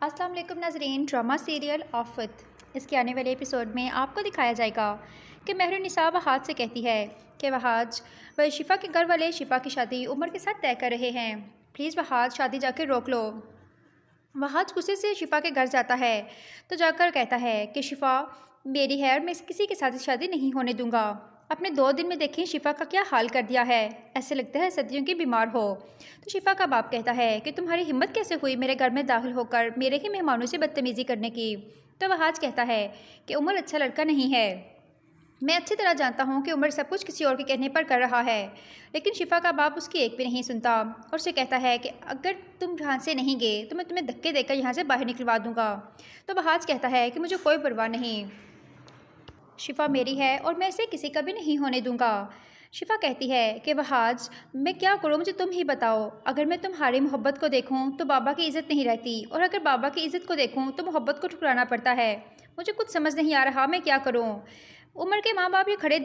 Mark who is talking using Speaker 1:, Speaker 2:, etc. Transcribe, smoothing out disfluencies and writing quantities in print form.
Speaker 1: السلام علیکم ناظرین، ڈرامہ سیریل آفت اس کے آنے والے ایپیسوڈ میں آپ کو دکھایا جائے گا کہ مہر النساء وہاج سے کہتی ہے کہ وہاج شفا کے گھر والے شفا کی شادی عمر کے ساتھ طے کر رہے ہیں، پلیز وہاج شادی جا کے روک لو۔ وہاج غصے سے شفا کے گھر جاتا ہے تو جا کر کہتا ہے کہ شفا میری ہے اور میں کسی کے ساتھ شادی نہیں ہونے دوں گا۔ اپنے 2 دن میں دیکھیں شفا کا کیا حال کر دیا ہے، ایسے لگتا ہے صدیوں کی بیمار ہو۔ تو شفا کا باپ کہتا ہے کہ تمہاری ہمت کیسے ہوئی میرے گھر میں داخل ہو کر میرے ہی مہمانوں سے بدتمیزی کرنے کی۔ تو وہاج کہتا ہے کہ عمر اچھا لڑکا نہیں ہے، میں اچھی طرح جانتا ہوں کہ عمر سب کچھ کسی اور کے کہنے پر کر رہا ہے، لیکن شفا کا باپ اس کی ایک بھی نہیں سنتا اور اسے کہتا ہے کہ اگر تم یہاں سے نہیں گئے تو میں تمہیں دھکے دے کر یہاں سے باہر نکلوا دوں گا۔ تو وہاج کہتا ہے کہ مجھے کوئی پرواہ نہیں، شفا میری ہے اور میں اسے کسی کا بھی نہیں ہونے دوں گا۔ شفا کہتی ہے کہ وہاج میں کیا کروں، مجھے تم ہی بتاؤ، اگر میں تمہاری محبت کو دیکھوں تو بابا کی عزت نہیں رہتی، اور اگر بابا کی عزت کو دیکھوں تو محبت کو ٹھکرانا پڑتا ہے، مجھے کچھ سمجھ نہیں آ رہا میں کیا کروں۔ عمر کے ماں باپ یہ کھڑے